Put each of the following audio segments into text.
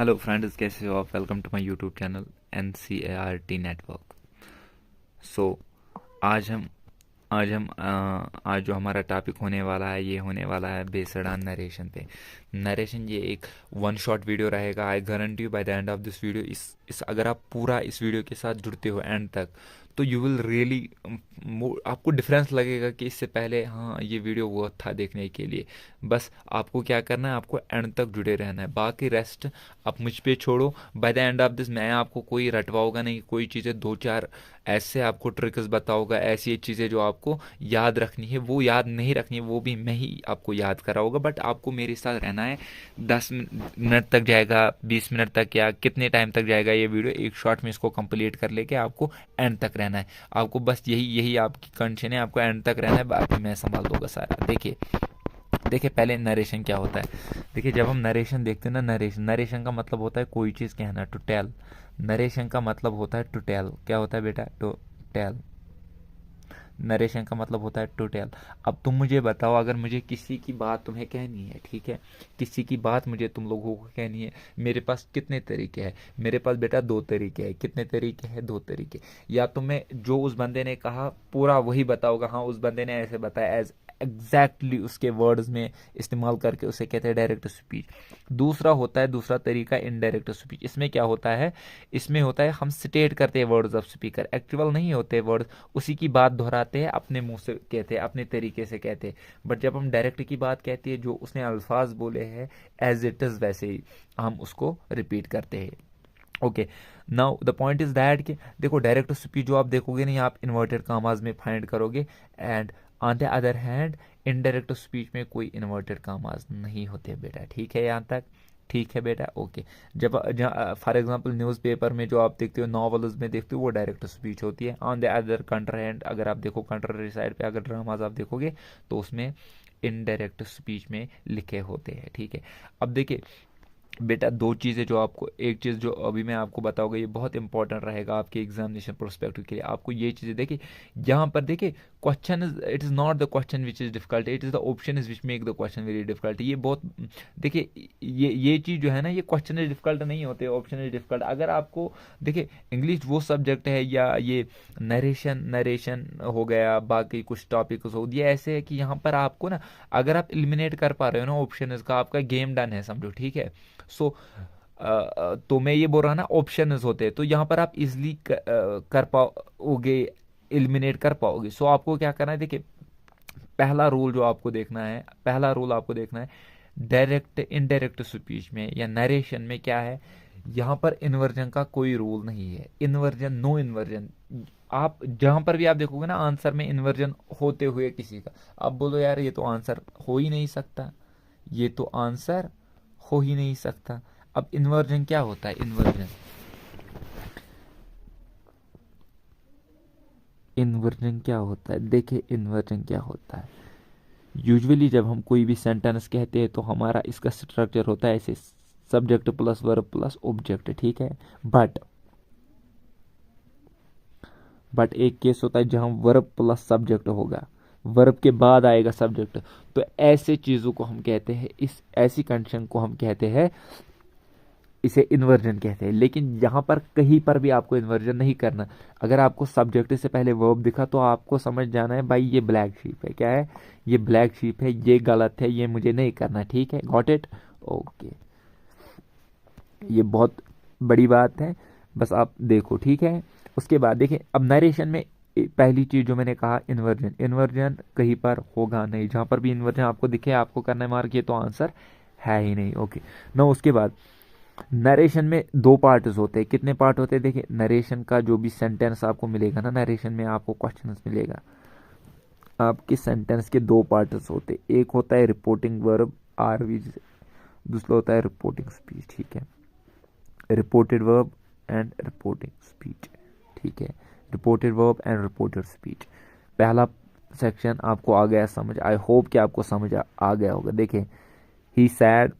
Hello friends, कैसे हो आप? Welcome to my YouTube channel NCART network. So आज हम आज जो हमारा टॉपिक होने वाला है, ये होने वाला है बेस्ड ऑन नरेशन पे। नरेशन ये एक वन शॉट वीडियो रहेगा। I guarantee you by the end of this video, इस अगर आप पूरा इस वीडियो के साथ जुड़ते हो एंड तक, तो यू विल रियली, आपको डिफरेंस लगेगा कि इससे पहले हाँ ये वीडियो वो था देखने के लिए। बस आपको क्या करना है, आपको एंड तक जुड़े रहना है, बाकी रेस्ट आप मुझ पे छोड़ो। By the end of this मैं आपको कोई रटवाऊंगा नहीं, कोई चीज़ें दो चार ऐसे आपको ट्रिक्स बताऊंगा, ऐसी चीज़ें जो आपको याद रखनी है वो याद नहीं रखनी है, वो भी मैं ही आपको याद कराऊंगा। बट आपको मेरे साथ रहना है। 10 मिनट तक जाएगा, 20 मिनट तक, या कितने टाइम तक जाएगा ये वीडियो, एक शॉर्ट में इसको कंप्लीट कर लेके आपको एंड तक रहना है। आपको बस यही यही आपकी कंडीशन है, आपको एंड तक रहना है, बाकी मैं संभाल दूंगा सारा। देखिए देखिए, पहले नरेशन क्या होता है। देखिए, जब हम नरेशन देखते हैं ना, नरेशन नरेशन का मतलब होता है कोई चीज़ कहना, टू टेल। नरेशन का मतलब होता है टू टेल। क्या होता है बेटा? To tell. नरेशन का मतलब होता है टू टेल। अब तुम मुझे बताओ, अगर मुझे किसी की बात तुम्हें कहनी है, ठीक है, किसी की बात मुझे तुम लोगों को कहनी है, मेरे पास कितने तरीके हैं? मेरे पास बेटा दो तरीके हैं। कितने तरीके हैं? दो तरीके। या तो मैं जो उस बंदे ने कहा पूरा वही बताऊंगा, हाँ उस बंदे ने ऐसे बताया, एज एग्जैक्टली उसके वर्ड्स में इस्तेमाल करके, उसे कहते हैं डायरेक्ट स्पीच। दूसरा होता है, दूसरा तरीका इनडायरेक्ट स्पीच। इसमें क्या होता है? इसमें होता है हम स्टेट करते हैं वर्ड्स ऑफ स्पीकर, एक्चुअल नहीं होते वर्ड्स, उसी की बात दोहराते हैं, अपने मुंह से कहते हैं, अपने तरीके से कहते हैं। बट जब हम डायरेक्ट की बात कहती है, जो उसने अल्फाज बोले हैं एज इट इज़ वैसे ही हम उसको रिपीट करते हैं। Okay, now the point is that कि देखो, डायरेक्ट स्पीच जो आप देखोगे नहीं, आप इन्वर्टेड कामाज में फाइंड करोगे। And on the other hand, indirect speech में कोई इन्वर्टेड कामाज नहीं होते बेटा। ठीक है यहाँ तक? ठीक है बेटा, ओके। जब फॉर एग्जांपल न्यूज़पेपर में जो आप देखते हो, नॉवेल्स में देखते हो, वो डायरेक्ट स्पीच होती है। ऑन द अदर कंट्र हैंड, अगर आप देखो कंट्ररी साइड पे, अगर ड्रामाज आप देखोगे तो उसमें इनडायरेक्ट स्पीच में लिखे होते हैं। ठीक है, अब देखिए बेटा, दो चीज़ें जो आपको, एक चीज़ जो अभी मैं आपको बताऊंगा, ये बहुत इंपॉर्टेंट रहेगा आपके एग्जामिनेशन प्रोस्पेक्टिव के लिए। आपको ये चीज़ें देखिए, यहाँ पर देखिए, question is, it is not the question which is difficult, it is the option is which make the question very difficult. ये बहुत, देखिए ये चीज़ जो है ना, ये क्वेश्चन इज डिफिकल्ट नहीं होते, ऑप्शन इज डिफिकल्ट। अगर आपको देखिए, इंग्लिश वो सब्जेक्ट है, या ये नरेशन नरेशन हो गया, बाकी कुछ टॉपिक हो, ये ऐसे है कि यहाँ पर आपको ना, अगर आप एलिमिनेट कर पा रहे हो ना ऑप्शन इसका, आपका गेम डन है समझो। ठीक है, सो तो मैं ये बोल रहा ना, ऑप्शन होते हैं, तो यहाँ पर आप इजिली कर पाओगे, एलिमिनेट कर पाओगे। सो आपको क्या करना है? देखिए, पहला रूल जो आपको देखना है, पहला रूल आपको देखना है, डायरेक्ट इनडायरेक्ट स्पीच में या नरेशन में क्या है, यहाँ पर इन्वर्जन का कोई रूल नहीं है। Inversion, no inversion. आप जहां पर भी आप देखोगे ना, आंसर में इन्वर्जन होते हुए किसी का, आप बोलो यार ये तो आंसर हो ही नहीं सकता, ये तो आंसर हो ही नहीं सकता। अब इन्वर्जन क्या होता है? इन्वर्जन, इन्वर्जन क्या होता है? देखिए, इन्वर्जन क्या होता है, यूजुअली जब हम कोई भी सेंटेंस कहते हैं तो हमारा इसका स्ट्रक्चर होता है ऐसे, subject plus verb plus object. ठीक है, बट एक केस होता है जहां वर्ब प्लस सब्जेक्ट होगा, वर्ब के बाद आएगा सब्जेक्ट। तो ऐसे चीजों को हम कहते हैं, इस ऐसी कंडीशन को हम कहते हैं, इसे इन्वर्जन कहते हैं। लेकिन यहाँ पर कहीं पर भी आपको इन्वर्जन नहीं करना। अगर आपको सब्जेक्ट से पहले वर्ब दिखा तो आपको समझ जाना है भाई ये ब्लैक शीप है। क्या है? ये ब्लैक शीप है, ये गलत है, ये मुझे नहीं करना। ठीक है, गॉट इट? ओके, ये बहुत बड़ी बात है, बस आप देखो। ठीक है, उसके बाद देखिए, अब नरेशन में पहली चीज जो मैंने कहा, इन्वर्जन। इन्वर्जन कहीं पर होगा नहीं, जहां पर भी इन्वर्जन आपको दिखे आपको करना है मार्क, ये तो आंसर है ही नहीं। ओके, ना उसके बाद नरेशन में दो पार्ट्स होते हैं। कितने पार्ट होते हैं? देखिए, नरेशन का जो भी सेंटेंस आपको मिलेगा ना, नरेशन में आपको क्वेश्चन मिलेगा, आपके सेंटेंस के दो पार्ट्स होते हैं। एक होता है रिपोर्टिंग वर्ब, आरवी, दूसरा होता है रिपोर्टिंग स्पीच। ठीक है, reported verb and reporting speech. ठीक है, reported verb and reported speech. पहला सेक्शन आपको आ गया समझ? आई होप कि आपको समझ आ गया होगा। देखिए, ही सैड,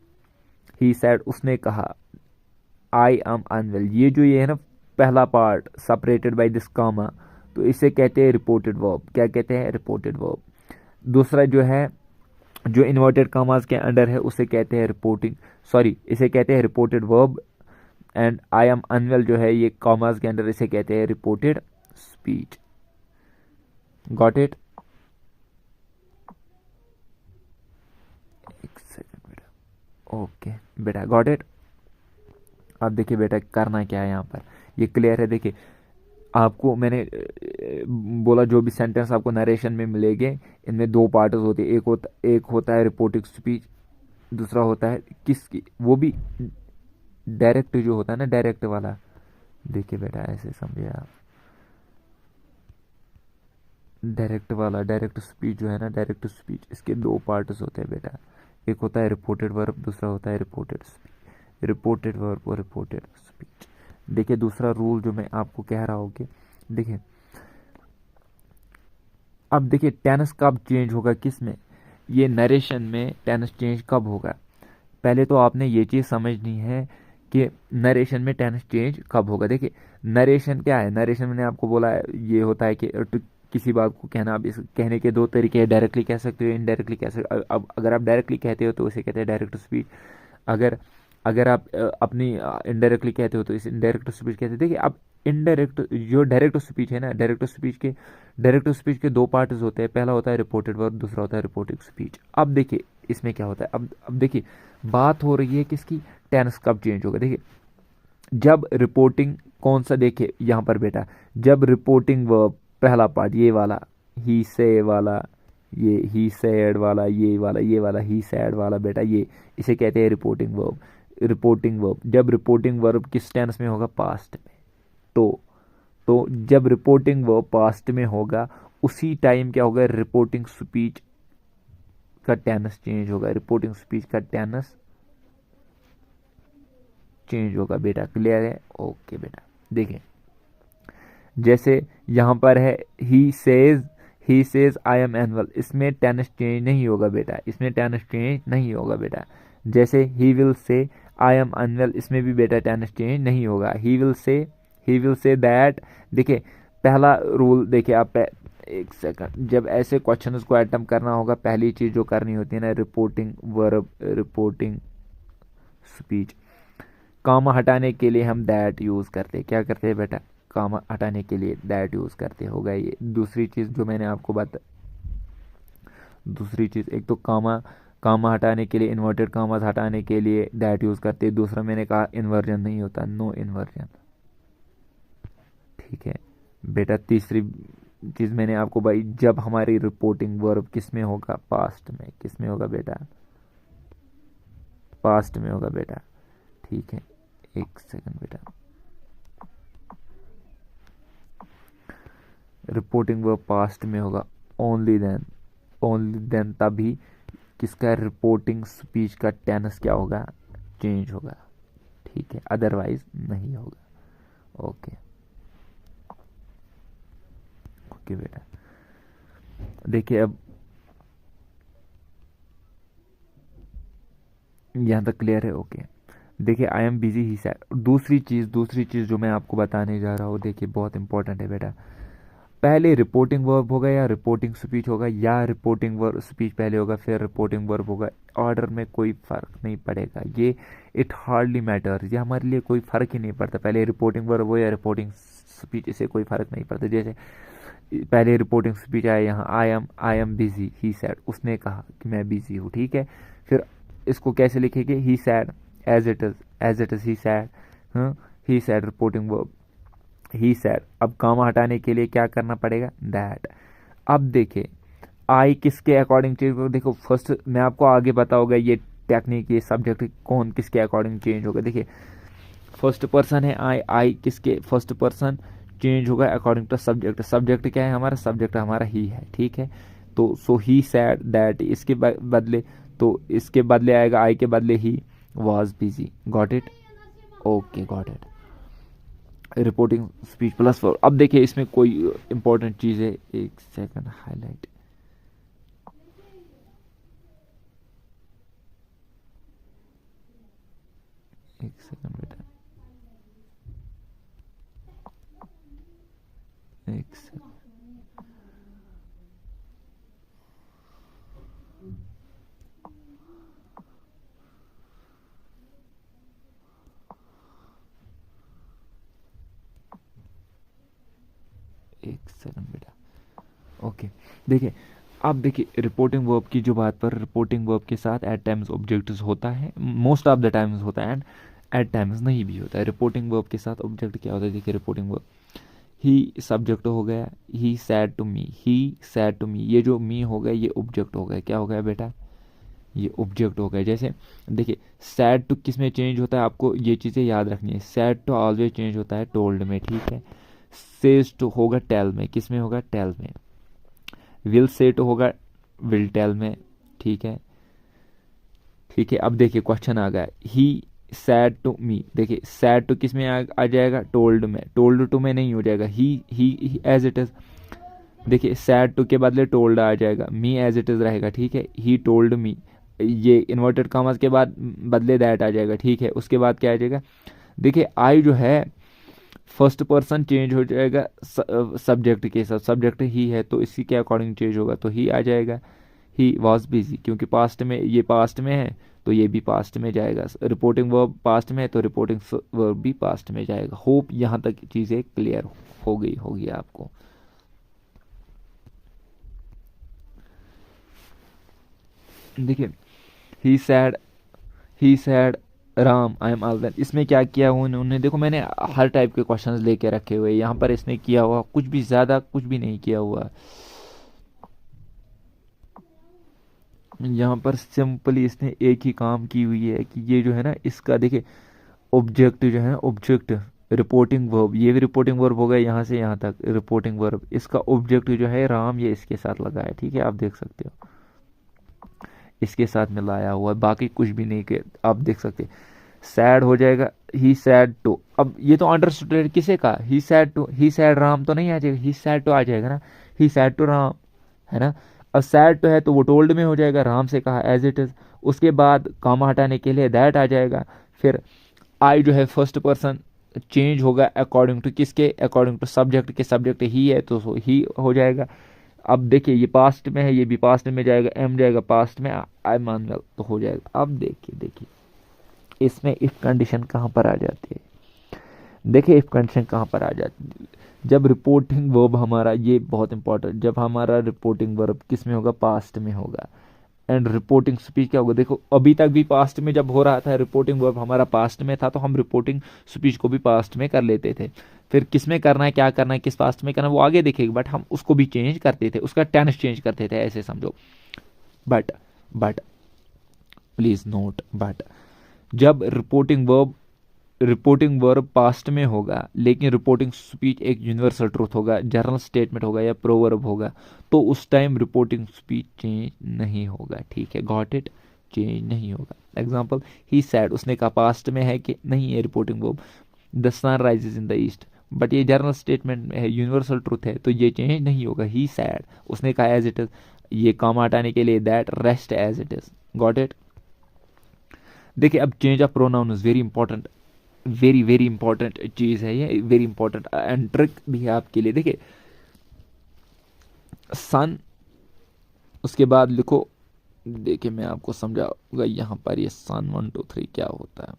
ही सैड उसने कहा, आई एम अनवेल, ये है ना पहला पार्ट, सेपरेटेड बाय दिस कामा, तो इसे कहते हैं रिपोर्टेड वर्ब। क्या कहते हैं? Reported verb. दूसरा जो है जो इन्वर्टेड कॉमास के अंडर है उसे कहते हैं रिपोर्टिंग, सॉरी इसे कहते हैं reported verb. And I am unwell जो है ये कॉमास के अंडर, इसे कहते हैं रिपोर्टेड स्पीच। Got it? एक सेकंड बेटा, ओके बेटा गॉट इट। अब देखिए बेटा करना क्या है यहाँ पर, ये क्लियर है। देखिए आपको मैंने बोला जो भी सेंटेंस आपको नरेशन में मिलेंगे इनमें दो पार्ट्स होते हैं, एक होता है रिपोर्टिंग स्पीच, दूसरा होता है किसकी, वो भी डायरेक्ट जो होता है ना, डायरेक्ट वाला। देखिए बेटा ऐसे समझे आप, डायरेक्ट वाला, डायरेक्ट स्पीच जो है ना, डायरेक्ट स्पीच, इसके दो पार्ट्स होते हैं बेटा। एक होता है रिपोर्टेड वर्ब, दूसरा होता है रिपोर्टेड स्पीच। रिपोर्टेड वर्ब और रिपोर्टेड स्पीच। देखिए दूसरा रूल जो मैं आपको कह रहा हूँ कि देखिए अब देखिए टेंस कब चेंज होगा, किस में, ये नरेशन में टेंस चेंज कब होगा। पहले तो आपने ये चीज़ समझनी है कि नरेशन में टेंस चेंज कब होगा। देखिए नरेशन क्या है, नरेशन मैंने आपको बोला है ये होता है कि किसी बात को कहना, आप इस कहने के दो तरीके हैं, डायरेक्टली कह सकते हो, इनडायरेक्टली कह सकते हो। अब अगर आप डायरेक्टली कहते हो तो उसे कहते हैं डायरेक्ट स्पीच। अगर अगर आप अपनी इनडायरेक्टली कहते हो तो इसे इनडायरेक्ट स्पीच कहते हैं। देखिए अब इनडायरेक्ट जो डायरेक्ट स्पीच है ना, डायरेक्ट स्पीच के दो पार्ट्स होते हैं, पहला होता है रिपोर्टेड वर्ब, दूसरा होता है रिपोर्टिंग स्पीच। अब देखिए इसमें क्या होता है, अब देखिए बात हो रही है किसकी, टेंस कब चेंज होगा। देखिए जब रिपोर्टिंग कौन सा, देखिए यहाँ पर बेटा जब रिपोर्टिंग वर्ब पहला पार्ट ये वाला, ही से वाला, ये ही सैड वाला, ये वाला ही सैड वाला बेटा, ये इसे कहते हैं रिपोर्टिंग वर्ब। रिपोर्टिंग वर्ब जब रिपोर्टिंग वर्ब किस टेंस में होगा, पास्ट में। तो तो जब रिपोर्टिंग वर्ब पास्ट में होगा उसी टाइम क्या होगा, रिपोर्टिंग स्पीच का टेंस चेंज होगा, रिपोर्टिंग स्पीच का टेंस चेंज होगा बेटा। क्लियर है? ओके बेटा देखिए जैसे यहाँ पर है he says I am annual, इसमें टेंस चेंज नहीं होगा बेटा, इसमें टेंस चेंज नहीं होगा बेटा। जैसे he will say I am unwell, इसमें भी बेटा टेंस चेंज नहीं होगा। He will say that. देखिए पहला रूल देखिए आप एक सेकंड, जब ऐसे क्वेश्चन को अटेम्प्ट करना होगा पहली चीज जो करनी होती है ना, reporting verb, reporting speech. Comma हटाने के लिए हम दैट यूज करते हैं, क्या करते हैं बेटा, कॉमा हटाने के लिए दैट यूज करते होगा। ये दूसरी चीज जो मैंने आपको बता, दूसरी चीज एक तो कॉमा, कॉमा हटाने के लिए, इन्वर्टेड कॉमास हटाने के लिए दैट यूज करते हैं। दूसरा मैंने कहा इन्वर्जन नहीं होता, नो इन्वर्जन। ठीक है बेटा तीसरी चीज मैंने आपको भाई, जब हमारी रिपोर्टिंग वर्ब किस में होगा, पास्ट में। किस में होगा बेटा, पास्ट में होगा बेटा। ठीक है एक सेकंड बेटा, रिपोर्टिंग वर्ब पास्ट में होगा, ओनली देन तभी किसका, रिपोर्टिंग स्पीच का टेंस क्या होगा, चेंज होगा। ठीक है अदरवाइज नहीं होगा। ओके ओके बेटा देखिए अब यहाँ तक क्लियर है। ओके देखिए I am busy he sad. दूसरी चीज़ जो मैं आपको बताने जा रहा हूँ, देखिए बहुत इंपॉर्टेंट है बेटा। पहले रिपोर्टिंग वर्ब होगा या रिपोर्टिंग स्पीच होगा, या रिपोर्टिंग वर्ब स्पीच पहले होगा फिर रिपोर्टिंग वर्ब होगा, ऑर्डर में कोई फ़र्क नहीं पड़ेगा। ये इट हार्डली मैटर्स, ये हमारे लिए कोई फ़र्क ही नहीं पड़ता, पहले रिपोर्टिंग वर्ब हो या रिपोर्टिंग स्पीच, इसे कोई फ़र्क नहीं पड़ता। जैसे पहले रिपोर्टिंग स्पीच आया यहाँ, I am busy he said, उसने कहा कि मैं बिजी हूँ। ठीक है फिर इसको कैसे लिखेंगे, he said, as it is he said, हाँ he said, reporting verb he said. अब कॉमा हटाने के लिए क्या करना पड़ेगा, दैट। अब देखिए आई किसके अकॉर्डिंग चेंज होगा, देखो फर्स्ट मैं आपको आगे बताऊंगा ये टेक्निक, ये सब्जेक्ट कौन किसके अकॉर्डिंग चेंज होगा। देखिए फर्स्ट पर्सन है आई किसके, फर्स्ट पर्सन चेंज होगा अकॉर्डिंग टू सब्जेक्ट। सब्जेक्ट क्या है हमारा, सब्जेक्ट हमारा ही है। ठीक है तो सो ही सैड दैट, इसके बदले, तो इसके बदले आएगा आई के बदले he was busy. Got it? Okay got it. Reporting speech plus for. अब देखिए इसमें कोई इंपॉर्टेंट चीज़ है, एक सेकंड हाईलाइट, एक सेकंड बेटा, एक सेकंड। ओके, देखिए अब देखिए रिपोर्टिंग वर्ब की जो बात पर, रिपोर्टिंग वर्ब के साथ एट टाइम्स ऑब्जेक्ट्स होता है, मोस्ट ऑफ द टाइम्स होता है, एंड एट टाइम्स नहीं भी होता है। रिपोर्टिंग वर्ब के साथ ऑब्जेक्ट क्या होता है, देखिए रिपोर्टिंग वर्ब, ही सब्जेक्ट हो गया, he said to me, he said to me, ये जो मी हो गया ये ऑब्जेक्ट हो गया, क्या हो गया बेटा, ये ऑब्जेक्ट हो गया। जैसे देखिए सैड टू किस में चेंज होता है, आपको ये चीज़ें याद रखनी है, सैड टू ऑलवेज चेंज होता है टोल्ड में, ठीक है। सेज टू होगा टेल में, किस में होगा, टेल में। विल से टू होगा विल टेल में, ठीक है, ठीक है। अब देखिए क्वेश्चन आ गया, ही सैड टू मी, देखिए सैड टू किस में आ जाएगा, टोल्ड में, टोल्ड टू में नहीं हो जाएगा, ही एज इट इज, देखिए सैड टू के बदले टोल्ड आ जाएगा, मी एज इट इज रहेगा, ठीक है। ही टोल्ड मी, ये इन्वर्टेड कॉमास के बाद बदले दैट आ जाएगा, ठीक है। उसके बाद क्या आ जाएगा, देखिए आई जो है फर्स्ट पर्सन चेंज हो जाएगा सब्जेक्ट के साथ, सब्जेक्ट ही है तो इसी के अकॉर्डिंग चेंज होगा, तो ही आ जाएगा, ही वॉज बिजी, क्योंकि पास्ट में, ये पास्ट में है तो ये भी पास्ट में जाएगा, रिपोर्टिंग वर्ब पास्ट में है तो रिपोर्टिंग वर्ब भी पास्ट में जाएगा। होप यहाँ तक चीज़ें क्लियर हो गई होगी आपको। देखिए he said Ram I am all well, इसमें क्या किया हुआ उन्होंने, देखो मैंने हर टाइप के क्वेश्चंस लेके रखे हुए, यहाँ पर इसने किया हुआ कुछ भी ज़्यादा कुछ भी नहीं किया हुआ, यहाँ पर सिंपली इसने एक ही काम की हुई है कि ये जो है ना इसका देखिए ऑब्जेक्ट जो है ना, ऑब्जेक्ट रिपोर्टिंग वर्ब, ये भी रिपोर्टिंग वर्ब हो गया यहाँ से यहाँ तक रिपोर्टिंग वर्ब, इसका ऑब्जेक्ट जो है राम, ये इसके साथ लगा है, ठीक है, आप देख सकते हो इसके साथ मिलाया हुआ है, बाकी कुछ भी नहीं के आप देख सकते। सैड हो जाएगा ही सैड टू, अब ये तो अंडरस्टूड किसे का, he said to, he said Ram तो नहीं आ जाएगा, ही सैड टू आ जाएगा ना, ही सैड टू राम, है ना। अब सैड टू है तो वो टोल्ड में हो जाएगा, राम से कहा एज इट इज, उसके बाद कॉमा हटाने के लिए दैट आ जाएगा, फिर आई जो है फर्स्ट पर्सन चेंज होगा अकॉर्डिंग टू किसके, अकॉर्डिंग टू सब्जेक्ट के, सब्जेक्ट ही है तो ही हो जाएगा। अब देखिए ये पास्ट में है, ये भी पास्ट में जाएगा, एम जाएगा पास्ट में, आई मान लो तो हो जाएगा। अब देखिए इसमें इफ कंडीशन कहाँ पर आ जाती है, देखिए इफ कंडीशन कहाँ पर आ जाती है, जब रिपोर्टिंग वर्ब हमारा, ये बहुत इंपॉर्टेंट, जब हमारा रिपोर्टिंग वर्ब किस में होगा, पास्ट में होगा, एंड रिपोर्टिंग स्पीच क्या होगा, देखो अभी तक भी पास्ट में जब हो रहा था, रिपोर्टिंग वर्ब हमारा पास्ट में था तो हम रिपोर्टिंग स्पीच को भी पास्ट में कर लेते थे, फिर किस में करना है, क्या करना है, किस पास्ट में करना है वो आगे देखेगा, बट हम उसको भी चेंज करते थे, उसका टेंस चेंज करते थे, ऐसे समझो। बट प्लीज नोट, बट जब रिपोर्टिंग वर्ब पास्ट में होगा लेकिन रिपोर्टिंग स्पीच एक यूनिवर्सल ट्रूथ होगा, जनरल स्टेटमेंट होगा या प्रोवर्ब होगा, तो उस टाइम रिपोर्टिंग स्पीच चेंज नहीं होगा, ठीक है, गॉट इट, चेंज नहीं होगा। एग्जांपल ही सैड, उसने कहा पास्ट में है कि नहीं है reporting verb, the sun rises in the east, but ये जनरल स्टेटमेंट में है, यूनिवर्सल ट्रूथ है तो ये चेंज नहीं होगा, ही सैड, उसने कहा एज इट इज, ये कॉमा हटाने के लिए that, rest as it is, got it. देखिए अब change of pronoun is very important, very very important चीज है ये, वेरी इंपॉर्टेंट एंड ट्रिक भी है आपके लिए। देखिए सन, उसके बाद लिखो, देखिए मैं आपको समझाऊंगा यहाँ पर, ये सन 1 2 3 क्या होता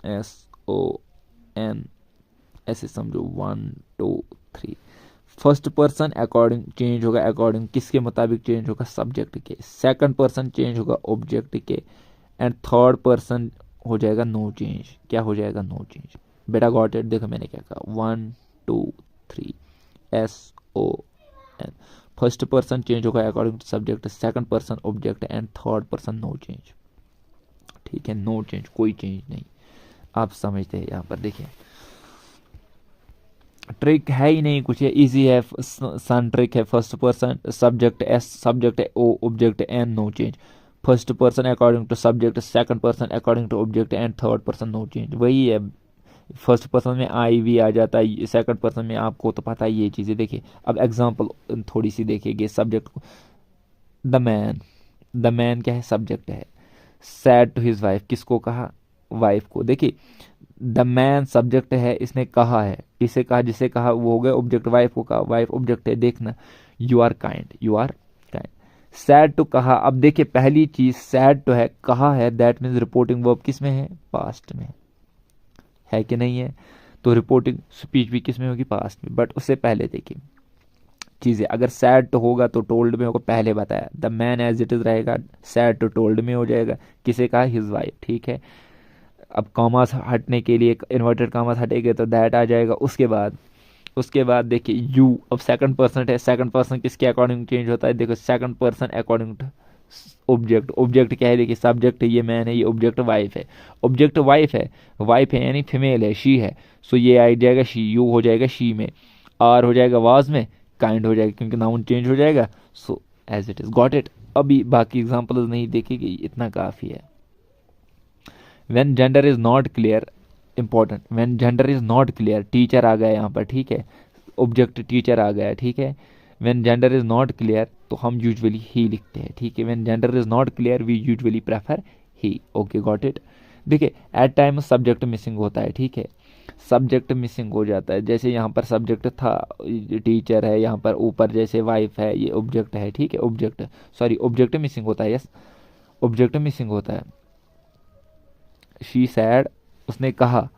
है, SON, ऐसे समझो 1 2 3, फर्स्ट पर्सन अकॉर्डिंग चेंज होगा, अकॉर्डिंग किसके मुताबिक चेंज होगा, सब्जेक्ट के, सेकंड पर्सन चेंज होगा ऑब्जेक्ट के, एंड थर्ड पर्सन हो जाएगा नो चेंज, क्या हो जाएगा, नो चेंज। बेटा गॉट इट, देखो मैंने क्या कहा, 1 2 3 SON, फर्स्ट पर्सन चेंज होगा according to subject, second person object, and third person no change, ठीक है, नो चेंज, कोई चेंज नहीं, आप समझते हैं। यहाँ पर देखिए ट्रिक है ही नहीं कुछ, है इजी है, सन ट्रिक है, first person subject S, subject O, object N, no change, first person according to subject, second person according to object, and third person no change, वही है। फर्स्ट पर्सन में आई भी आ जाता है, सेकंड पर्सन में आपको तो पता है ये चीज़ें। देखिए अब एग्जांपल थोड़ी सी देखिएगा सब्जेक्ट को, द मैन क्या है, सब्जेक्ट है, सैड टू हिज वाइफ, किसको कहा, वाइफ को। देखिए द मैन सब्जेक्ट है, इसने कहा है, इसे कहा, जिसे कहा वो हो गया ऑब्जेक्ट, वाइफ को कहा, वाइफ ऑब्जेक्ट है, देखना, you are kind, you are kind. Said to कहा, अब देखिए पहली चीज सैड टू है, कहा है, दैट मीन्स रिपोर्टिंग वर्ब किस में है, पास्ट में है कि नहीं है, तो रिपोर्टिंग स्पीच भी किस में होगी, पास्ट में। बट उससे पहले देखिए चीज़ें। अगर सैड तो होगा तो टोल्ड में होगा, पहले बताया। The man as it is रहेगा, सैड तो टोल्ड में हो जाएगा। किसे कहा? हिज वाइफ, ठीक है। अब कॉमास हटने के लिए इन्वर्टेड कॉमास हटेंगे तो दैट आ जाएगा। उसके बाद देखिए यू, अब सेकंड पर्सन है, सेकंड पर्सन किसके अकॉर्डिंग चेंज होता है? देखो second person according to object. Object क्या है? देखिए सब्जेक्ट ये मैन है, ये ऑब्जेक्ट वाइफ है। ऑब्जेक्ट वाइफ है यानी फीमेल है, शी है। सो ये आ जाएगा शी, यू हो जाएगा शी में, आर हो जाएगा वाज में, काइंड हो जाएगा क्योंकि नाउन चेंज हो जाएगा। So as it is, got it. अभी बाकी एग्जांपल्स नहीं देखेगी, इतना काफ़ी है। When gender is not clear, important, when gender is not clear, teacher आ गया यहाँ पर, ठीक है। ऑब्जेक्ट टीचर आ गया, ठीक है। When gender is not clear तो हम यूजुअली ही लिखते हैं, ठीक है। When gender is not clear we usually prefer he. Okay, got it. देखिए एट टाइम सब्जेक्ट मिसिंग होता है, ठीक है। सब्जेक्ट मिसिंग हो जाता है, जैसे यहाँ पर सब्जेक्ट था, टीचर है, यहाँ पर ऊपर जैसे वाइफ है, ये ऑब्जेक्ट है, ठीक है। ऑब्जेक्ट मिसिंग होता है, यस, ऑब्जेक्ट मिसिंग होता है। शी सैड, उसने कहा,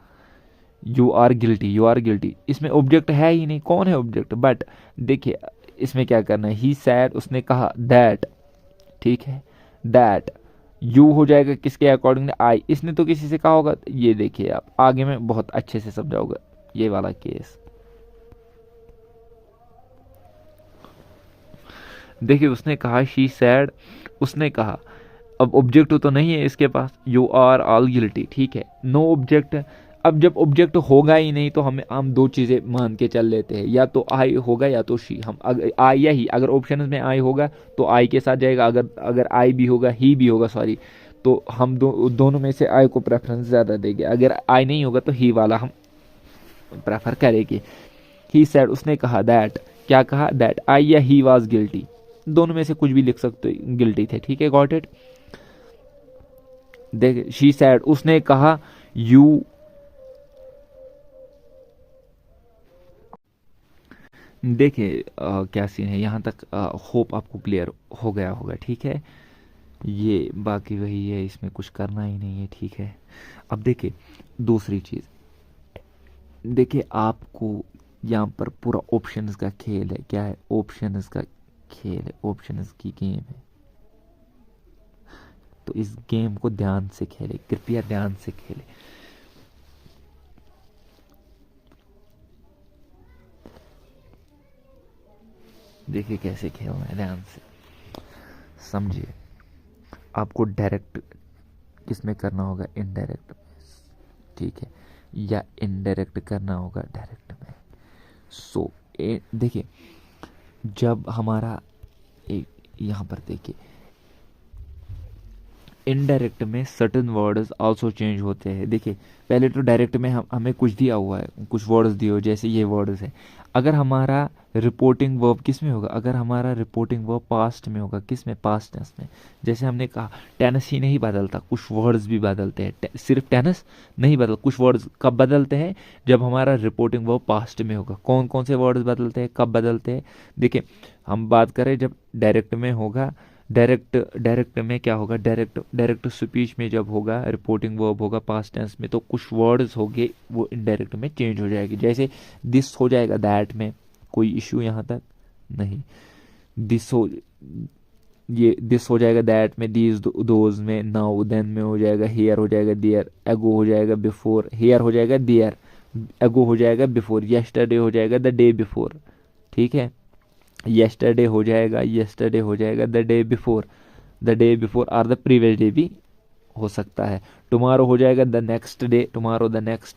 यू आर गिल्टी, इसमें ऑब्जेक्ट है ही नहीं, कौन है ऑब्जेक्ट? बट देखिए इसमें क्या करना है, ही सैड, उसने कहा, दैट, ठीक है। दैट यू हो जाएगा किसके अकॉर्डिंग? आई, इसने तो किसी से कहा होगा। ये देखिए आप आगे में बहुत अच्छे से समझाओगे ये वाला केस। देखिए उसने कहा, शी सैड, उसने कहा। अब ऑब्जेक्ट तो नहीं है इसके पास, यू आर ऑल गिल्टी, ठीक है। No object. अब जब ऑब्जेक्ट होगा ही नहीं तो हम दो चीज़ें मान के चल लेते हैं, या तो आई होगा या तो शी। हम आई या ही, अगर ऑप्शन में आई होगा तो आई के साथ जाएगा, अगर आई भी होगा, ही भी होगा, सॉरी, तो हम दोनों में से आई को प्रेफरेंस ज़्यादा देंगे। अगर आई नहीं होगा तो ही वाला हम प्रेफर करेंगे। ही सैड, उसने कहा, दैट, क्या कहा? दैट आई या ही वाज गिल्टी, दोनों में से कुछ भी लिख सकते हो, गिल्टी थे, ठीक है। Got it. देख, शी सैड, उसने कहा, यू, देखिए क्या सीन है यहाँ तक, होप आपको क्लियर हो गया होगा, ठीक है। ये बाकी वही है, इसमें कुछ करना ही नहीं है, ठीक है। अब देखिए दूसरी चीज़, देखिए आपको यहाँ पर पूरा ऑप्शंस का खेल है। क्या है? ऑप्शंस का खेल है, ऑप्शंस की गेम है। तो इस गेम को ध्यान से खेले, कृपया ध्यान से खेले। देखिए कैसे खेलना है, ध्यान से समझिए। आपको डायरेक्ट किस में करना होगा? इनडायरेक्ट में, ठीक है, या इनडायरेक्ट करना होगा डायरेक्ट में। सो देखिए जब हमारा एक यहाँ पर देखिए इनडायरेक्ट में सर्टेन वर्ड्स आल्सो चेंज होते हैं। देखिए पहले तो डायरेक्ट में हमें कुछ दिया हुआ है, कुछ वर्ड्स दिए हो, जैसे ये वर्ड्स हैं। अगर हमारा रिपोर्टिंग वर्ब किस में होगा? अगर हमारा रिपोर्टिंग वर्ब पास्ट में होगा, किस में? पास्ट टेंस में। जैसे हमने कहा टेनिस ही नहीं बदलता, कुछ वर्ड्स भी बदलते हैं, सिर्फ टेनिस नहीं बदल, कुछ वर्ड्स कब बदलते हैं? जब हमारा रिपोर्टिंग वर्ब पास्ट में होगा। कौन कौन से वर्ड्स बदलते हैं, कब बदलते हैं? देखिए हम बात करें जब डायरेक्ट में होगा, डायरेक्ट में क्या होगा? डायरेक्ट स्पीच में जब होगा, रिपोर्टिंग वर्ब होगा पास्ट टेंस में, तो कुछ वर्ड्स होंगे वो इनडायरेक्ट में चेंज हो जाएगी। जैसे दिस हो जाएगा दैट में, कोई इश्यू यहाँ तक नहीं। दिस हो जाएगा दैट में, दीज दोज में, नाउ देन में हो जाएगा, हियर हो जाएगा देयर, एगो हो जाएगा बिफोर, हियर हो जाएगा देयर, एगो हो जाएगा बिफोर, यस्टरडे हो जाएगा द डे बिफोर, ठीक है। येस्टरडे हो जाएगा द डे बिफोर और द प्रीवियस डे भी हो सकता है। टुमारो हो जाएगा the next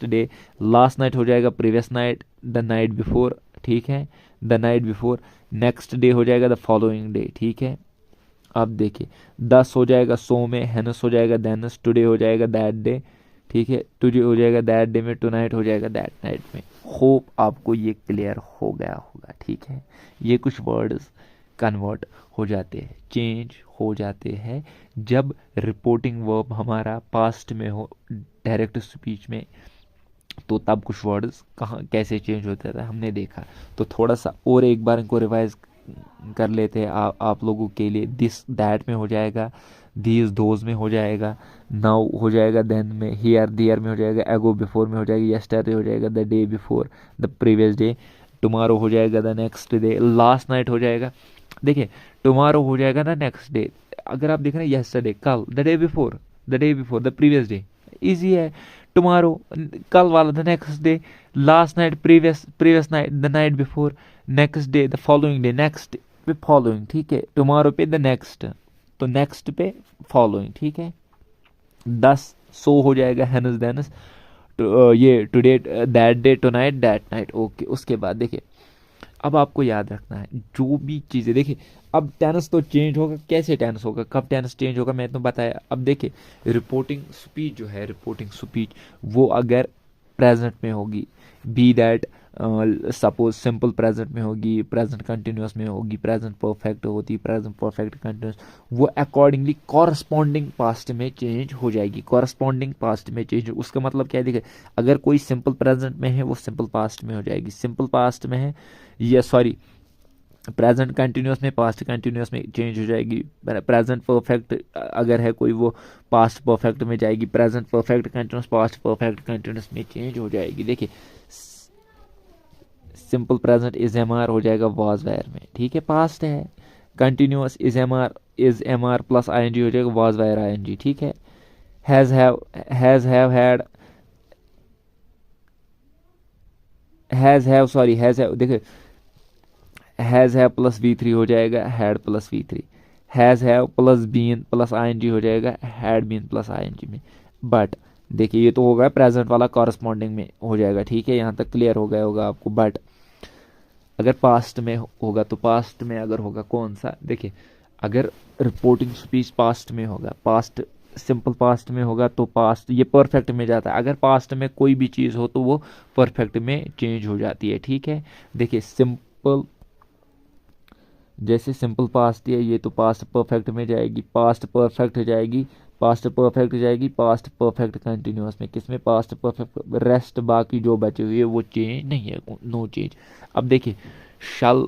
day, last night हो जाएगा previous night, the night before, ठीक है, the night before. Next day हो जाएगा द फॉलोइंग डे, ठीक है। अब देखिए 10 हो जाएगा सो में, हेनस हो जाएगा देनस, टुडे हो जाएगा दैट डे, ठीक है, टुडे हो जाएगा दैट डे में, टुनाइट हो जाएगा दैट नाइट में। होप आपको ये क्लियर हो गया होगा, ठीक है। ये कुछ वर्ड्स कन्वर्ट हो जाते हैं, चेंज हो जाते हैं जब रिपोर्टिंग वर्ब हमारा पास्ट में हो, डायरेक्ट स्पीच में, तो तब कुछ वर्ड्स कहाँ कैसे चेंज होते थे हमने देखा। तो थोड़ा सा और एक बार इनको रिवाइज कर लेते हैं आप लोगों के लिए। दिस दैट में हो जाएगा, दीज दोज में हो जाएगा, नाउ हो जाएगा देन में, हियर दियर में हो जाएगा, एगो बिफोर में हो जाएगा, यस्टरडे हो जाएगा the day before, the previous day, tomorrow हो जाएगा the next day, last night हो जाएगा। देखिए टुमारो हो जाएगा द नेक्स्ट डे। अगर आप देख रहे हैं यस्टरडे कल, the day before, the previous day, easy है। टुमारो कल वाला, the next day, last night previous night, the night before, next day the following day, next पे फॉलोइंग, ठीक है। टुमारो पे द नेक्स्ट, तो नेक्स्ट पे फॉलोइंग, ठीक है। 10 सो हो जाएगा हेनस देनस, ये today that day, tonight that night, okay. उसके बाद देखिए अब आपको याद रखना है जो भी चीज़ें, देखिए अब टेंस तो चेंज होगा, कैसे टेंस होगा, कब टेंस चेंज होगा, मैं तो बताया। अब देखिए रिपोर्टिंग स्पीच जो है, रिपोर्टिंग स्पीच वो अगर प्रेजेंट में होगी, be that suppose simple present में होगी, प्रेजेंट कंटिन्यूस में होगी, प्रेजेंट परफेक्ट होती, प्रेजेंट परफेक्ट कंटिन्यूस, वो अकॉर्डिंगली कॉरस्पॉन्डिंग पास्ट में चेंज हो जाएगी। कॉरस्पॉन्डिंग पास्ट में चेंज, उसका मतलब क्या है, देखिए अगर कोई सिंपल प्रेजेंट में है वो सिंपल पास्ट में हो जाएगी, सिंपल पास्ट में है या सॉरी प्रेजेंट कंटिन्यूस में पास्ट कंटिन्यूस में चेंज हो जाएगी। प्रेजेंट परफेक्ट अगर है कोई वो पास्ट परफेक्ट में जाएगी, present perfect continuous past perfect continuous में चेंज हो जाएगी। देखिए simple present is am are हो जाएगा वाज वेयर में, ठीक है, पास्ट है। Continuous is am are plus I N G हो जाएगा was were I N G, ठीक है। Has have had, has have देखिए हैज हैव प्लस V3 हो जाएगा had plus V3, has have plus been plus I N G हो जाएगा had been plus I N G में। But देखिए ये तो होगा प्रेजेंट वाला कॉरस्पॉन्डिंग में हो जाएगा, ठीक है, यहाँ तक क्लियर हो गया होगा आपको। बट अगर पास्ट में होगा तो पास्ट में अगर होगा कौन सा, देखिए अगर रिपोर्टिंग स्पीच पास्ट में होगा, पास्ट सिंपल पास्ट में होगा तो पास्ट ये परफेक्ट में जाता है। अगर पास्ट में कोई भी चीज़ हो तो वो परफेक्ट में चेंज हो जाती है, ठीक है। देखिए सिंपल, जैसे सिंपल पास्ट है ये तो पास्ट परफेक्ट में जाएगी, पास्ट परफेक्ट जाएगी, पास्ट परफेक्ट जाएगी, पास्ट परफेक्ट कंटिन्यूस में, किसमें पास्ट परफेक्ट, रेस्ट बाकी जो बचे हुए वो चेंज नहीं है, नो चेंज। अब देखिए शल,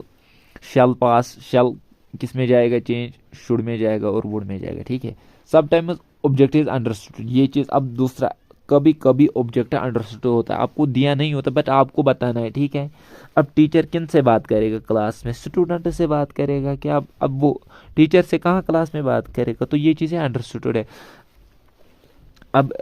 शल पास, शल किस में जाएगा चेंज, शुड में जाएगा और वुड में जाएगा, ठीक है। सब टाइम ऑब्जेक्ट इज अंडरस्टूड, ये चीज़। अब दूसरा, कभी कभी ऑब्जेक्ट अंडरस्टूड होता है, आपको दिया नहीं होता बट आपको बताना है, ठीक है। अब टीचर किन से बात करेगा क्लास में, स्टूडेंट से बात करेगा क्या, अब वो टीचर से कहाँ क्लास में बात करेगा, तो ये चीज़ें अंडरस्टूड है। अब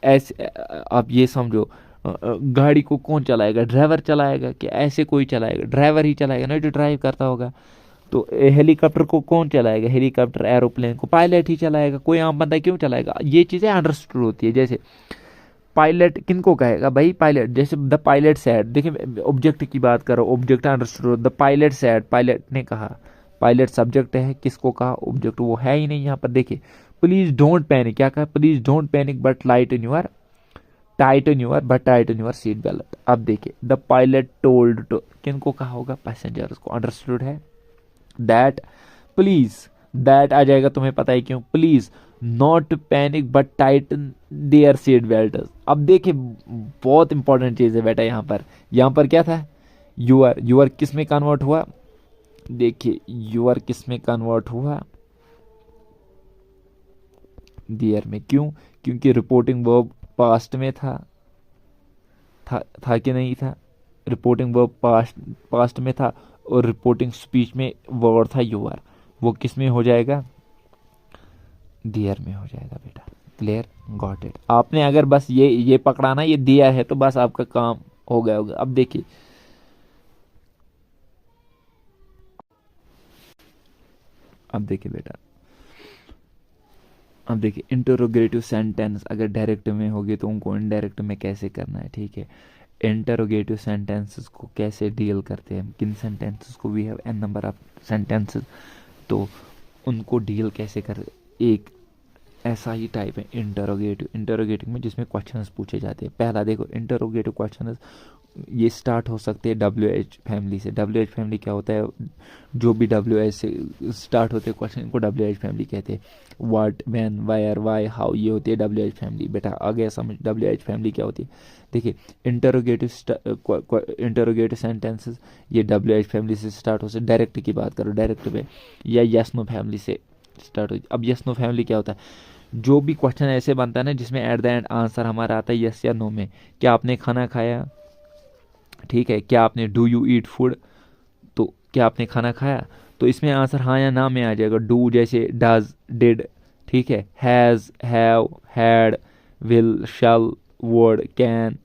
ऐसे आप ये समझो गाड़ी को कौन चलाएगा, ड्राइवर चलाएगा कि ऐसे कोई चलाएगा, ड्राइवर ही चलाएगा ना जो ड्राइव करता होगा। तो हेलीकॉप्टर को कौन चलाएगा, हेलीकॉप्टर एरोप्लेन को पायलट ही चलाएगा, कोई आम बंदा क्यों चलाएगा। ये चीज़ें अंडरस्टूड होती है। जैसे पायलट किनको कहेगा भाई, पायलट, जैसे द पायलट सैड, देखिए ऑब्जेक्ट की बात करो, object understood, the pilot sad, pilot ने कहा, पायलट सब्जेक्ट है, किसको कहा, ऑब्जेक्ट, वो है ही नहीं यहाँ पर। देखिए प्लीज डोंट पैनिक, क्या कहा, please don't panic but Titan your seat belt. अब देखिए द पायलट टोल्ड, किनको कहा होगा, पैसेंजर्स को, अंडरस्टूड है। दैट, प्लीज, दैट आ जाएगा, तुम्हें पता है क्यों, please not panic but Titan there seat belt. अब देखिए बहुत इंपॉर्टेंट चीज है बेटा, यहाँ पर क्या था, यूआर किस में कन्वर्ट हुआ, देखिए यूआर किस में कन्वर्ट हुआ, देयर में। क्यों, क्योंकि रिपोर्टिंग वर्ब पास्ट में था कि नहीं था, रिपोर्टिंग वर्ब पास्ट में था, और रिपोर्टिंग स्पीच में वर्ड था यूआर, वो किस में हो जाएगा, देयर में हो जाएगा बेटा। Clear, got it. आपने अगर बस ये पकड़ाना, ये दिया है तो बस आपका काम हो गया होगा। अब देखिए बेटा, अब देखिए इंटरोगेटिव सेंटेंस अगर डायरेक्ट में होगी तो उनको इनडायरेक्ट में कैसे करना है, ठीक है। इंटरोगेटिव सेंटेंसेस को कैसे डील करते हैं, किन सेंटेंसेस को, we have n number of sentences, तो उनको डील कैसे कर, एक ऐसा ही टाइप है इंटरोगेटिव में जिसमें क्वेश्चंस पूछे जाते हैं। पहला देखो इंटरोगेटिव क्वेश्चन ये स्टार्ट हो सकते हैं WH फैमिली से। WH फैमिली क्या होता है, जो भी WH से स्टार्ट होते हैं क्वेश्चन, इनको WH फैमिली कहते हैं। What, when, where, why, how, ये होती है WH फैमिली। बेटा आ गया समझ WH फैमिली क्या होती है। देखिए इंटरोगेटिव सेंटेंसेस ये WH फैमिली से स्टार्ट हो सकते। डायरेक्ट की बात करो, डायरेक्ट पे, या यस नो फैमिली से स्टार्ट हो। अब यस नो फैमिली क्या होता है, जो भी क्वेश्चन ऐसे बनता है ना जिसमें एट द एंड आंसर हमारा आता है यस या नो में, क्या आपने खाना खाया, ठीक है, क्या आपने डू यू ईट फूड, तो क्या आपने खाना खाया, तो इसमें आंसर हाँ या ना में आ जाएगा। डू जैसे डज, डिड, ठीक है, has, have, had, will, shall, would, can,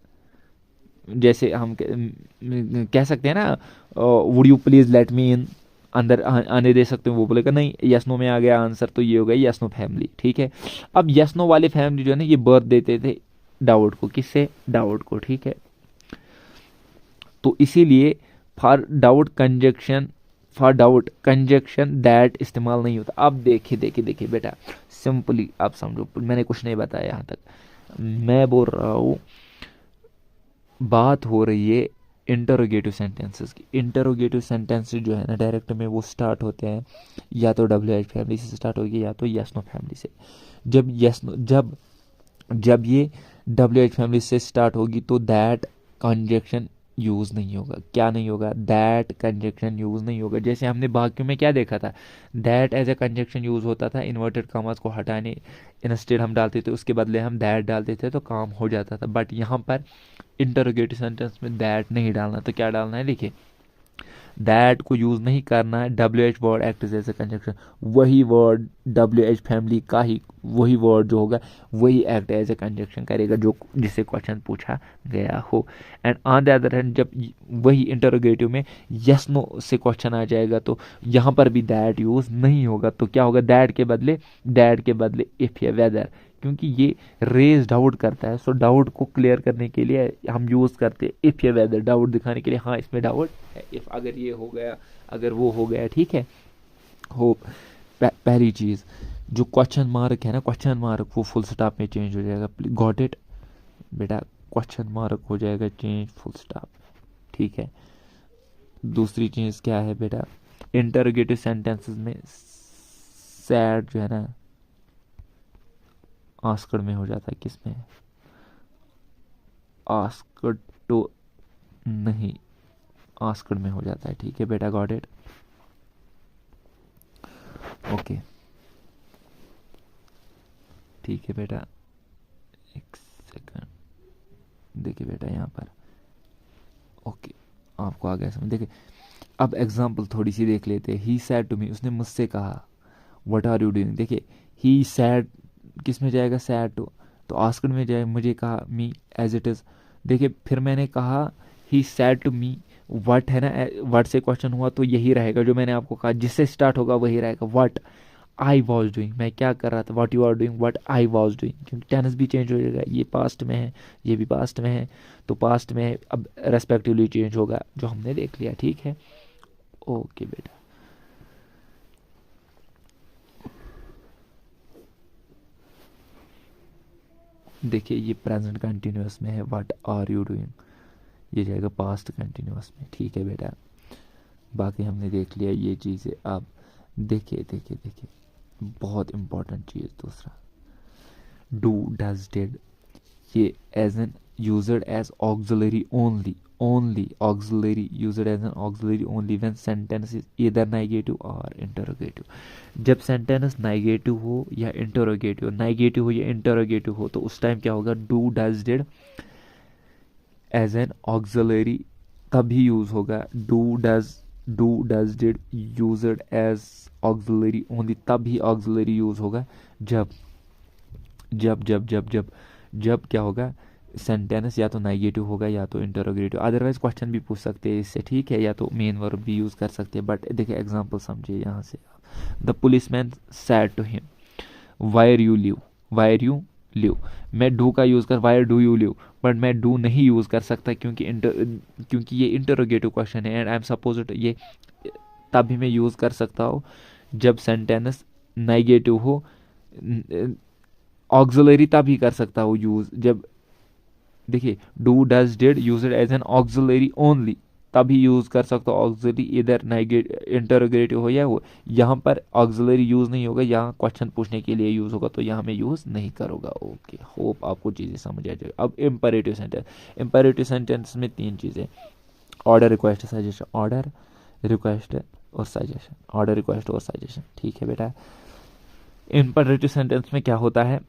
जैसे हम कह सकते हैं ना, would you please let me in, अंदर आने दे सकते हो, वो बोलेगा नहीं, यस नो में आ गया आंसर, तो ये हो गया यस नो फैमिली, ठीक है। अब यस नो वाले फैमिली जो है ना, ये बर्थ देते थे डाउट को, किससे, डाउट को, ठीक है। तो इसीलिए फॉर डाउट कंजक्शन दैट इस्तेमाल नहीं होता। अब देखिए देखिए देखिए बेटा, सिंपली आप समझो, मैंने कुछ नहीं बताया यहाँ तक, मैं बोल रहा हूँ, बात हो रही है इंटरोगेटिव सेंटेंसेस की। इंटरोगेटिव सेंटेंसेस जो है ना, डायरेक्ट में वो स्टार्ट होते हैं या तो WH फैमिली से स्टार्ट होगी या तो यस नो फैमिली से। जब यस नो जब ये WH फैमिली से स्टार्ट होगी तो दैट कंजक्शन यूज़ नहीं होगा। क्या नहीं होगा, दैट कंजक्शन यूज़ नहीं होगा। जैसे हमने वाक्यों में क्या देखा था, that as a conjunction use होता था, इन्वर्टेड कॉमास को हटाने इंस्टेड हम डालते थे, उसके बदले हम दैट डालते थे तो काम हो जाता था। बट यहाँ पर इंटरोगेटिव सेंटेंस में दैट नहीं डालना, तो क्या डालना है, देखिए दैट को यूज़ नहीं करना है। WH word act as a conjunction, वही वर्ड WH फैमिली का ही वही वर्ड जो होगा वही एक्ट एज ए कंजक्शन करेगा जो जिससे क्वेश्चन पूछा गया हो। And on the other hand जब वही इंटरोगेटिव में यस नो से क्वेश्चन आ जाएगा तो यहाँ पर भी दैट यूज़ नहीं होगा। तो क्या होगा, दैट के बदले इफ या वेदर, क्योंकि ये रेज डाउट करता है। सो डाउट को क्लियर करने के लिए हम यूज़ करते हैं इफ या वेदर, डाउट दिखाने के लिए, हाँ इसमें डाउट है, इफ अगर ये हो गया, अगर वो हो गया, ठीक है। होप पहली चीज़ जो क्वेश्चन मार्क है ना, क्वेश्चन मार्क वो फुल स्टॉप में चेंज हो जाएगा। गॉट इट बेटा, क्वेश्चन मार्क हो जाएगा चेंज फुल स्टॉप, ठीक है। दूसरी चीज़ क्या है बेटा, इंटरोगेटिव सेंटेंसेस में सैड जो है ना आस्कड में हो जाता है, किस में, आस्कड तो नहीं, आस्कड में हो जाता है, ठीक है बेटा, गॉट इट, ओके, ठीक है बेटा। एक सेकंड, देखिए बेटा यहाँ पर, ओके आपको आ गया समझ। देखिए अब एग्जाम्पल थोड़ी सी देख लेते हैं। ही सैड टू मी, उसने मुझसे कहा, व्हाट आर यू डूइंग, देखिए ही सैड किस में जाएगा, सैड टू, तो आस्क्ड में जाए, मुझे कहा मी एज इट इज़, देखिए फिर मैंने कहा ही सैड टू मी, व्हाट है ना, व्हाट से क्वेश्चन हुआ तो यही रहेगा जो मैंने आपको कहा, जिससे स्टार्ट होगा वही रहेगा, व्हाट आई वॉज डूइंग, मैं क्या कर रहा था, what you are doing, what I was doing, क्योंकि टेंस भी चेंज हो जाएगा, ये पास्ट में है ये भी पास्ट में है, तो पास्ट में है, अब रेस्पेक्टिवली चेंज होगा जो हमने देख लिया, ठीक है। ओके बेटा, देखिए ये प्रेजेंट कंटिन्यूअस में है, व्हाट आर यू डूइंग, ये जाएगा पास्ट कंटिन्यूअस में, ठीक है बेटा। बाकी हमने देख लिया ये चीज़ें। अब देखिए देखिए देखिए बहुत इंपॉर्टेंट चीज़ दूसरा, डू डज डिड, ये as an used as auxiliary only auxiliary used as an auxiliary only when sentence is either negative और इंटरोगेटिव। जब सेंटेंस नेगेटिव हो या इंटरोगेटिव, नेगेटिव हो या इंटरोगेटिव हो, तो उस टाइम क्या होगा, do does did as an auxiliary तभी यूज होगा, do does did used as auxiliary only तभी ऑक्सिलरी यूज होगा जब जब जब जब जब जब क्या होगा, सेंटेंस या तो नेगेटिव होगा या तो इंटरोगेटिव। अदरवाइज क्वेश्चन भी पूछ सकते हैं इससे, ठीक है, या तो मेन वर्ब भी यूज़ कर सकते हैं। बट देखिए एग्जांपल समझिए यहाँ से, the policeman said to him, where you live, मैं डू का यूज़ कर, where do you live, but मैं डू नहीं यूज़ कर सकता क्योंकि ये इंटरोगेटिव क्वेश्चन है एंड आई एम सपोज ये तभी मैं यूज़ कर सकता हूँ जब सेंटेंस नेगेटिव हो। ऑक्सिलरी तभी कर सकता हूँ यूज़ जब, देखिए do does did used as an auxiliary only तभी यूज़ कर सकता हूँ ऑक्सिलरी, इधर इंटरोगेटिव हो या हो, यहाँ पर ऑक्सिलरी यूज़ नहीं होगा, यहाँ क्वेश्चन पूछने के लिए यूज़ होगा, तो यहाँ मैं यूज़ नहीं करूँगा। ओके, होप आपको चीज़ें समझ आ जाएगी। अब इंपेरेटिव सेंटेंस में तीन चीज़ें, order request suggestion, order request और सजेशन, ऑर्डर रिक्वेस्ट और सजेशन, ठीक है बेटा। इंपेरेटिव सेंटेंस में क्या होता है,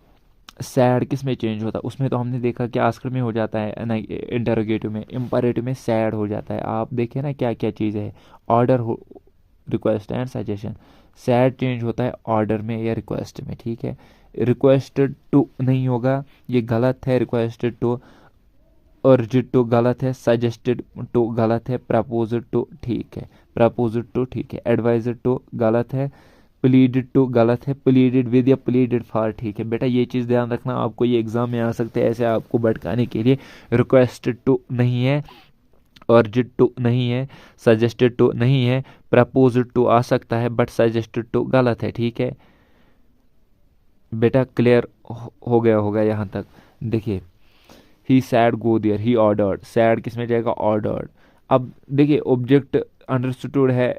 सैड किस में चेंज होता है, उसमें तो हमने देखा कि आस्कर में हो जाता है ना, इंटरोगेटिव में, इम्परेटिव में सैड हो जाता है। आप देखिए ना क्या क्या चीज़ है, ऑर्डर हो, request and suggestion. Sad change होता है ऑर्डर में या रिक्वेस्ट में, ठीक है। रिक्वेस्टेड टू नहीं होगा, ये गलत है। रिक्वेस्टेड टू, अर्ज्ड टू गलत है, सजेस्टेड टू गलत है, प्रपोज्ड टू ठीक है, प्रपोज्ड टू ठीक है, एडवाइज्ड टू गलत है, प्लीडेड टू गलत है, प्लीडेड विद या प्लीडेड फॉर ठीक है। बेटा ये चीज़ ध्यान रखना, आपको ये एग्जाम में आ सकते हैं ऐसे आपको भटकाने के लिए। रिक्वेस्टेड टू नहीं है, अर्ज्ड टू नहीं है, सजेस्टेड टू नहीं है, प्रपोज्ड टू आ सकता है बट सजेस्टेड टू गलत है, ठीक है। बेटा क्लियर हो गया होगा यहाँ तक। देखिए he said go there, he ordered, said किस में जाएगा, ऑर्डर्ड। अब देखिए ऑब्जेक्ट अंडरस्टूड है,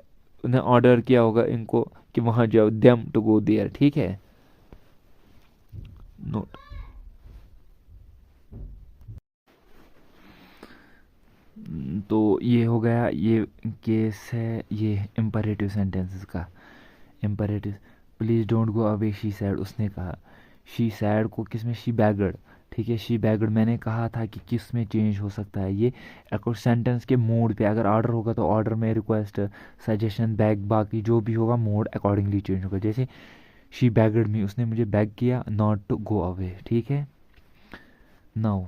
उन्हें ऑर्डर किया होगा इनको कि वहां जाओ, देम टू गो देयर, ठीक है। नोट, तो ये हो गया, ये केस है ये इम्परेटिव सेंटेंसेस का। Imperative, please don't go away she said, उसने कहा। शी सैड को किस में, शी बैगड, ठीक है। शी बैगड मैंने कहा था कि किस में चेंज हो सकता है ये, सेंटेंस के मोड पे। अगर ऑर्डर होगा तो ऑर्डर में, रिक्वेस्ट, सजेशन, बैग, बाकी जो भी होगा मोड अकॉर्डिंगली चेंज होगा। जैसे शी बैगड मी, उसने मुझे बैग किया, नॉट टू गो अवे, ठीक है। नाउ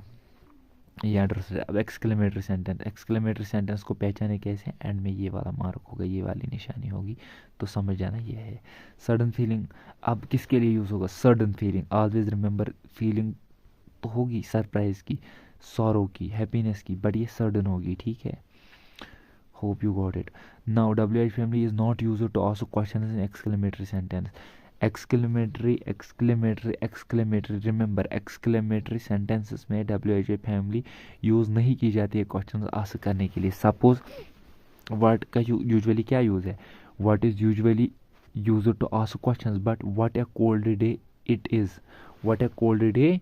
ये एड्रेस। अब एक्सक्लेमेटरी सेंटेंस, एक्सक्लेमेटरी सेंटेंस को पहचाने कैसे, एंड में ये वाला मार्क होगा, ये वाली निशानी होगी, तो समझ जाना ये है। सडन फीलिंग, अब किसके लिए यूज़ होगा, sudden feeling. Always remember, feeling तो होगी सरप्राइज की, सॉरो की, हैप्पीनेस की, बट ये सडन होगी, ठीक है। Hope you got it. Now WH family is not use to ask question in exclamatory sentence. Exclamatory, exclamatory, exclamatory, remember exclamatory sentences में WH फैमिली यूज़ नहीं की जाती है क्वेश्चन आस्क करने के लिए। सपोज वर्ड का यूजुअली क्या यूज़ है, what is usually use to ask question, but what a cold day it is, what a cold day,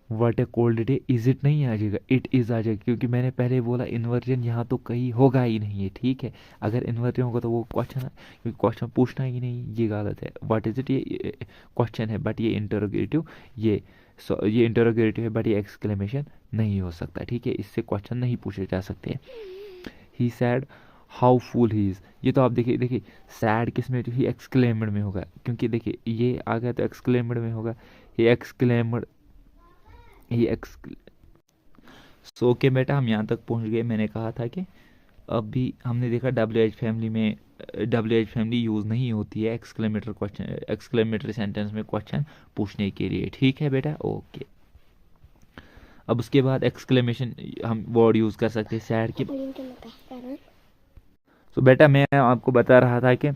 what a cold day is it नहीं आ जाएगा, इट इज़ आ जाएगा, क्योंकि मैंने पहले बोला इन्वर्जन यहाँ तो कहीं होगा ही नहीं है, ठीक है। अगर इन्वर्जन होगा तो वो क्वेश्चन, क्योंकि क्वेश्चन पूछना ही नहीं, ये गलत है। व्हाट इज इट ये क्वेश्चन है, बट ये इंटरोगेटिव, ये इंटरोगेटिव है, बट ये एक्सक्लेमेशन नहीं हो सकता, ठीक है। इससे क्वेश्चन नहीं पूछे जा सकते। He said how full he is, ये तो आप देखिए, देखिए सैड किस में, ही एक्सक्लेमड में होगा, क्योंकि देखिए ये आ गया तो एक्सक्लेमड में होगा, ये एक्सक्लेमड, ये सो के बेटा हम यहाँ तक पहुँच गए। मैंने कहा था कि अभी हमने देखा WH फैमिली में, WH फैमिली यूज़ नहीं होती है एक्सक्लेमेटरी क्वेश्चन, एक्सक्लेमेटरी सेंटेंस में क्वेश्चन पूछने के लिए, ठीक है बेटा, ओके। अब उसके बाद एक्सक्लेमेशन हम वर्ड यूज़ कर सकते हैं सैड की। तो बेटा मैं आपको बता रहा था कि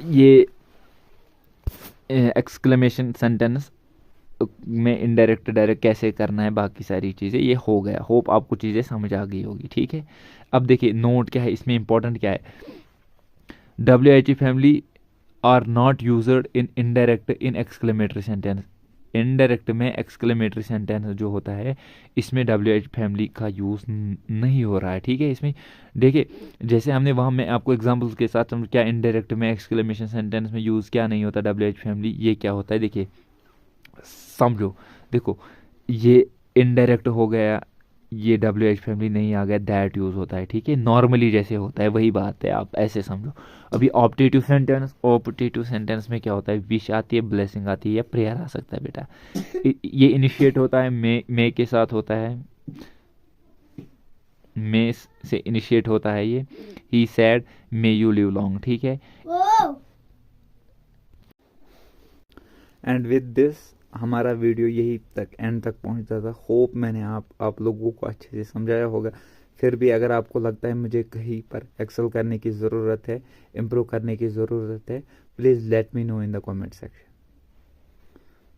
ये एक्सक्लेमेशन सेंटेंस में इनडायरेक्ट डायरेक्ट कैसे करना है, बाकी सारी चीज़ें ये हो गया। होप आपको चीज़ें समझ आ गई होगी, ठीक है। अब देखिए नोट क्या है इसमें, इंपॉर्टेंट क्या है, WH family are not used in indirect in exclamatory sentence. Indirect में एक्सक्लेमेटरी सेंटेंस जो होता है इसमें WH फैमिली का यूज़ नहीं हो रहा है, ठीक है। इसमें देखिए जैसे हमने वहाँ मैं आपको एग्जांपल्स के साथ समझ, क्या इनडायरेक्ट में एक्सक्लेमेशन सेंटेंस में यूज़ क्या नहीं होता WH फैमिली, ये क्या होता है देखिए समझो। देखो ये इनडायरेक्ट हो गया, ये WH फैमिली नहीं आ गया, दैट यूज़ होता है, ठीक है। नॉर्मली जैसे होता है वही बात है, आप ऐसे समझो। अभी ऑप्टेटिव सेंटेंस, ऑप्टेटिव सेंटेंस में क्या होता है, विश आती है, ब्लेसिंग आती है, या प्रेयर आ सकता है बेटा। ये इनिशिएट होता है मे के साथ होता है, मे से इनिशिएट होता है ये। He said may you live long, ठीक है। एंड विद दिस हमारा वीडियो यही तक एंड तक पहुंचता था। होप मैंने आप लोगों को अच्छे से समझाया होगा। फिर भी अगर आपको लगता है मुझे कहीं पर एक्सेल करने की ज़रूरत है, इम्प्रूव करने की ज़रूरत है, please let me know in the comment section.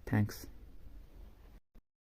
Thanks.